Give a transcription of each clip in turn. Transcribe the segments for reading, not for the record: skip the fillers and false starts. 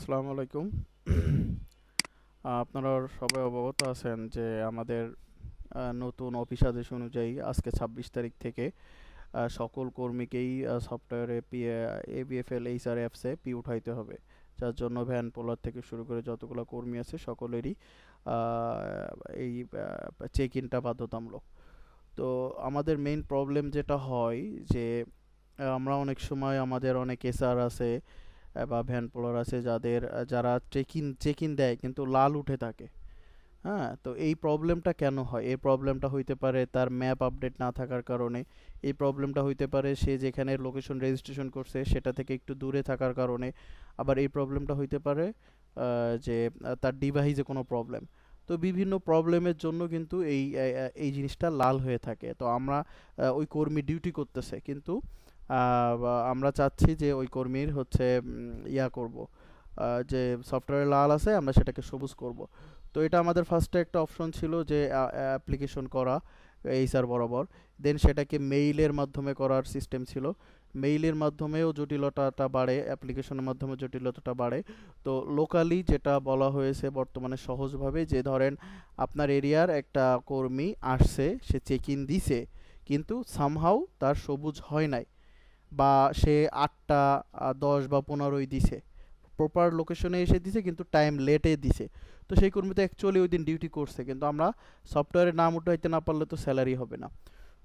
আসসালামু আলাইকুম। আপনারা সবাই অবগত আছেন যে আমাদের নতুন অফিস আদেশ অনুযায়ী আজকে 26 তারিখ থেকে সকল কর্মীকেই সফটওয়্যারে এবিএফএল এইচআরএফসে পি উঠাইতে হবে, যার জন্য ভ্যান পোলার থেকে শুরু করে যতগুলো কর্মী আছে সকলেরই এই চেক ইনটা বাধ্যতামূলক। তো আমাদের মেইন প্রবলেম যেটা হয় যে আমরা অনেক সময় আমাদের অনেক এসআর আছে বা ভ্যান পোলার আছে যারা চেক ইন দেয় কিন্তু লাল উঠে থাকে। হ্যাঁ, তো এই প্রবলেমটা কেন হয়? এই প্রবলেমটা হইতে পারে তার ম্যাপ আপডেট না থাকার কারণে। এই প্রবলেমটা হইতে পারে সে যেখানে লোকেশন রেজিস্ট্রেশন করছে সেটা থেকে একটু দূরে থাকার কারণে। আবার এই প্রবলেমটা হইতে পারে যে তার ডিভাইসে কোনো প্রবলেম। তো বিভিন্ন প্রবলেমের জন্য কিন্তু এই জিনিসটা লাল হয়ে থাকে। তো আমরা ওই কর্মী ডিউটি করতেছে কিন্তু আমরা চাচ্ছি যে ওই কর্মীর হচ্ছে ইয়া করব, যে সফটওয়্যারে লাল আছে আমরা সেটাকে সবুজ করব। তো এটা আমাদের ফার্স্টে একটা অপশন ছিল যে অ্যাপ্লিকেশন করা এইচআর বরাবর। দেন সেটাকে মেইলের মাধ্যমে করার সিস্টেম ছিল। মেইলের মাধ্যমেও জটিলতাটা বাড়ে, অ্যাপ্লিকেশনের মাধ্যমে জটিলতাটা বাড়ে। তো লোকালি যেটা বলা হয়েছে বর্তমানে সহজভাবে, যে ধরেন আপনার এরিয়ার একটা কর্মী আসছে, সে চেক ইন দিছে কিন্তু সামহাউ তার সবুজ হয় নাই, বা সে ৮টা ১০ বা ১৫ই দিছে, প্রপার লোকেশনে এসে দিছে কিন্তু টাইম লেটে দিছে। তো সেই কর্মী তো অ্যাকচুয়ালি ওই দিন ডিউটি করছে, কিন্তু আমরা সফটওয়্যারে নাম উঠাইতে না পারলে তো স্যালারি হবে না।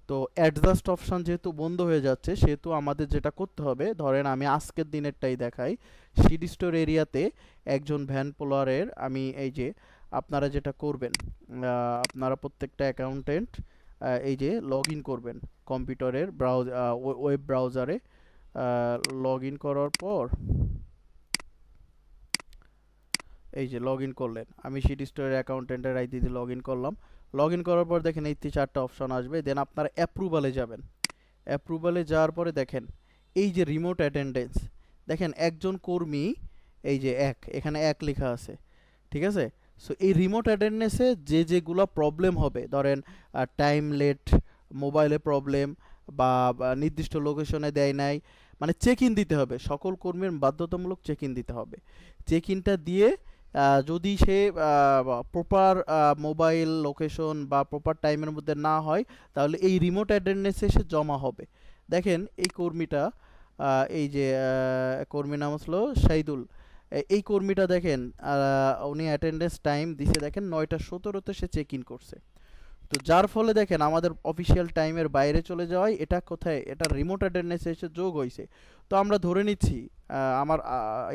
তো অ্যাডজাস্ট অপশন যেহেতু বন্ধ হয়ে যাচ্ছে, সেহেতু আমাদের যেটা করতে হবে, ধরেন আমি আজকের দিনেরটাই দেখাই। সিডি স্টোর এরিয়াতে একজন ভ্যান পোলারের আমি এই যে আপনারা যেটা করবেন, আপনারা প্রত্যেকটা অ্যাকাউন্টেন্ট এই যে লগ ইন করবেন কম্পিউটারের ওয়েব ব্রাউজারে। লগ ইন করার পর এই যে লগ ইন করলেন, আমি সিটি স্টোরের অ্যাকাউন্টেন্টের আইডি দিয়ে লগ ইন করলাম। লগ ইন করার পর দেখেন এই 4টা অপশন আসবে। দেন আপনারা অ্যাপ্রুভালে যাবেন। অ্যাপ্রুভালে যাওয়ার পরে দেখেন এই যে রিমোট অ্যাটেন্ডেন্স, দেখেন একজন কর্মী, এই যে এখানে লেখা আছে, ঠিক আছে? সো এই রিমোট অ্যাটেন্ডেন্সে যেগুলো প্রবলেম হবে, ধরেন টাইম লেট, মোবাইলে প্রবলেম, বা নির্দিষ্ট লোকেশনে দেয় নাই, মানে চেক ইন দিতে হবে, সকল কর্মীর বাধ্যতামূলক চেক ইন দিতে হবে। চেক ইনটা দিয়ে যদি সে প্রপার মোবাইল লোকেশন বা প্রপার টাইমের মধ্যে না হয়, তাহলে এই রিমোট অ্যাটেন্ডেন্সে সে জমা হবে। দেখেন এই কর্মীটা, এই যে কর্মীর নাম হলো শাহিদুল। এই কর্মীটা দেখেন উনি অ্যাটেন্ডেন্স টাইম দিছে, দেখেন 9টা 17-তে সে চেক ইন করছে। তো যার ফলে দেখেন আমাদের অফিসিয়াল টাইমের বাইরে চলে যাওয়ায় এটা কোথায়, এটা রিমোট অ্যাটেন্ডেন্সে এসে যোগ হয়েছে। তো আমরা ধরে নিচ্ছি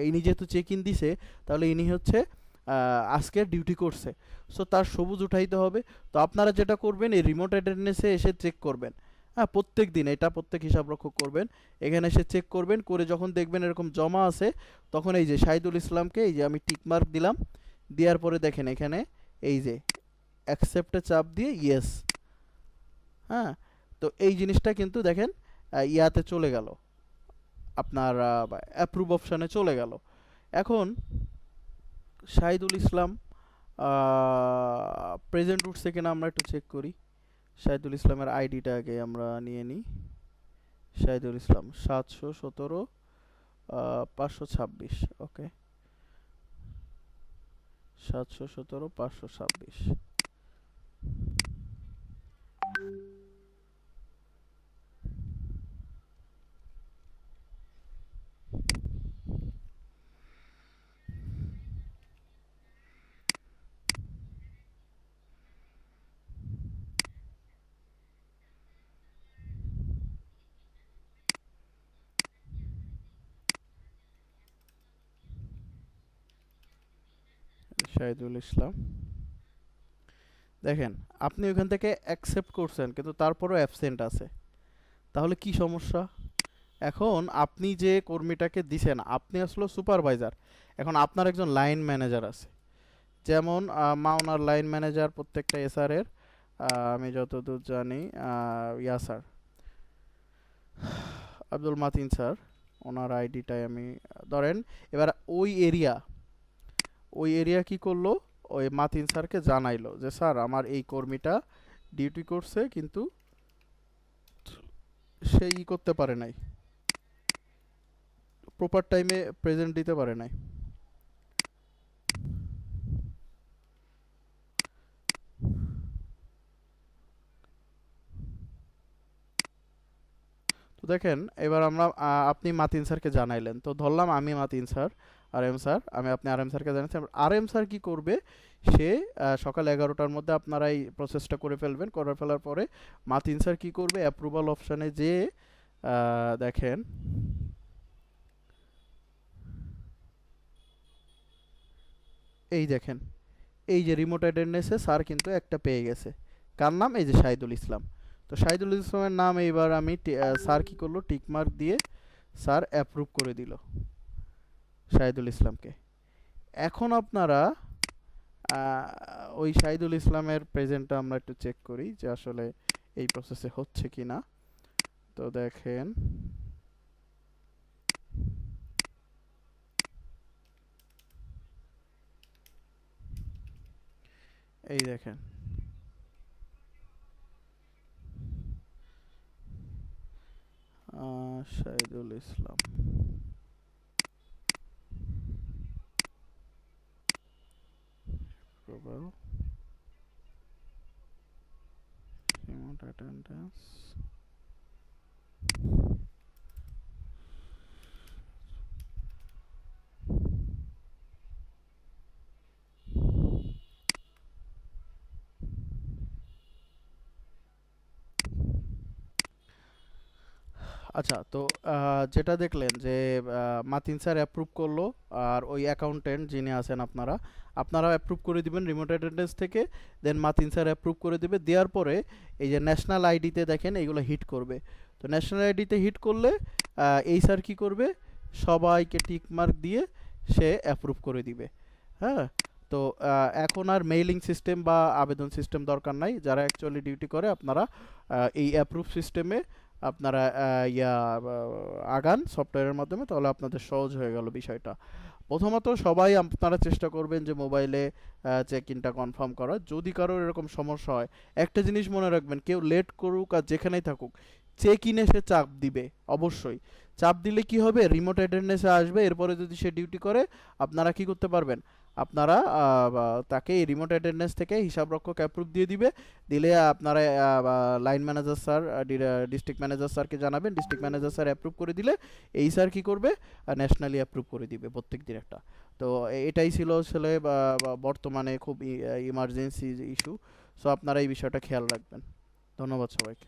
ইনি যেহেতু চেক ইন দিছে, তাহলে ইনি হচ্ছে আজকে ডিউটি করছে। সো তার সবুজ উঠাইতে হবে। তো আপনারা যেটা করবেন, এই রিমোট অ্যাটেন্ডেন্সে এসে চেক করবেন। হ্যাঁ, প্রত্যেক দিন এটা প্রত্যেক হিসাবরক্ষক করবেন, এখানে এসে চেক করবেন, করে যখন দেখবেন এরকম জমা আছে, তখন এই যে শাহিদুল ইসলামকে এই যে আমি টিকমার্ক দিলাম, দেওয়ার পরে দেখেন এখানে এই যে অ্যাকসেপ্টে চাপ দিয়ে ইয়েস। হ্যাঁ, তো এই জিনিসটা কিন্তু দেখেন ইয়াতে চলে গেল, আপনার অ্যাপ্রুভ অপশানে চলে গেল। এখন শাহিদুল ইসলাম প্রেজেন্ট উঠছে কিনা আমরা একটু চেক করি। শাহিদুল ইসলামের আইডিটা আগে আমরা নিয়ে নিই। শাহিদুল ইসলাম 717 526, ওকে, 717 526। শাহিদুল ইসলাম, দেখেন আপনি ওখান থেকে অ্যাকসেপ্ট করছেন কিন্তু তারপরও অ্যাবসেন্ট আছে। তাহলে কি সমস্যা? এখন আপনি যে কর্মীটাকে দিছেন, আপনি আসলে সুপারভাইজার, এখন আপনার একজন লাইন ম্যানেজার আছে। যেমন মাওনার লাইন ম্যানেজার প্রত্যেকটা এসআর এর, আমি যতদূর জানি ইয়া স্যার আব্দুল মাতিন স্যার, ওনার আইডিটাই আমি ধরেন। এবার ওই এরিয়া কি করলো, ওই মাতিন স্যারকে জানাইলো যে স্যার আমার এই কর্মীটা ডিউটি করছে কিন্তু সে করতে পারে নাই, প্রপার টাইমে প্রেজেন্ট দিতে পারে নাই। তো দেখেন এবার আমরা আপনি মাতিন স্যারকে জানাইলেন, তো ধরলাম আমি মাতিন স্যার, আর এম স্যার, আপনি আর এম স্যারকে জানাচ্ছেন। আর এম স্যার কি করবে, সে সকাল 11টার মধ্যে আপনারা এই প্রসেসটা করে ফেলবেন, করে ফেলার পরে মাতিন স্যার কি করবে, অ্যাপ্রুভাল অপশানে যে দেখেন এই দেখেন এই যে রিমোট অ্যাটেন্ডেন্সে স্যার কিন্তু একটা পেয়ে গেছে। কার নাম, এই যে শাহিদুল ইসলাম। তো শাহিদুল ইসলামের নাম এইবার আমি স্যার কি করলো, টিকমার্ক দিয়ে স্যার অ্যাপ্রুভ করে দিল শাহিদুল ইসলামকে। এখন আপনারা ওই শাহিদুল ইসলামের প্রেজেন্টটা আমরা একটু চেক করি যে আসলে এই প্রসেসে হচ্ছে কি না। তো দেখেন এই দেখেন শাহিদুল ইসলাম, approval, remote attendance, আচ্ছা। তো যেটা দেখলেন যে মাতিন স্যার অ্যাপ্রুভ করলো, আর ওই অ্যাকাউন্টেন্ট যিনি আছেন আপনারা আপনারা অ্যাপ্রুভ করে দিবেন রিমোট অ্যাটেন্ডেন্স থেকে, দেন মাতিন স্যার অ্যাপ্রুভ করে দেবে। দেওয়ার পরে এই যে ন্যাশনাল আইডিতে দেখেন এইগুলো হিট করবে। তো ন্যাশনাল আইডিতে হিট করলে এই স্যার কী করবে, সবাইকে টিক মার্ক দিয়ে সে অ্যাপ্রুভ করে দিবে। হ্যাঁ, তো এখন আর মেইলিং সিস্টেম বা আবেদন সিস্টেম দরকার নাই। যারা অ্যাকচুয়ালি ডিউটি করে আপনারা এই অ্যাপ্রুভ সিস্টেমে আপনারা আগান সফটওয়্যারের মাধ্যমে, তাহলে আপনাদের সহজ হয়ে গেল বিষয়টা। প্রথমত সবাই আপনারা চেষ্টা করবেন যে মোবাইলে চেক ইনটা কনফার্ম করার। যদি কারোর এরকম সমস্যা হয়, একটা জিনিস মনে রাখবেন, কেউ লেট করুক আর যেখানেই থাকুক, চেক ইনে সে চাপ দিবে অবশ্যই। চাপ দিলে কি হবে, রিমোট অ্যাটেন্ডেন্সে আসবে, এরপরে যদি সে ডিউটি করে আপনারা কি করতে পারবেন, আপনারা তাকে এই রিমোট অ্যাটেন্ডেন্স থেকে হিসাবরক্ষক অ্যাপ্রুভ দিয়ে দিবে। দিলে আপনারা line manager sir, district manager স্যারকে জানাবেন, ডিস্ট্রিক্ট ম্যানেজার স্যার অ্যাপ্রুভ করে দিলে এই স্যার কি করবে, ন্যাশনালি অ্যাপ্রুভ করে দিবে প্রত্যেক দিন একটা। তো এটাই ছিল আসলে বর্তমানে খুব ইমার্জেন্সি ইস্যু। সো আপনারা এই বিষয়টা খেয়াল রাখবেন। ধন্যবাদ সবাইকে।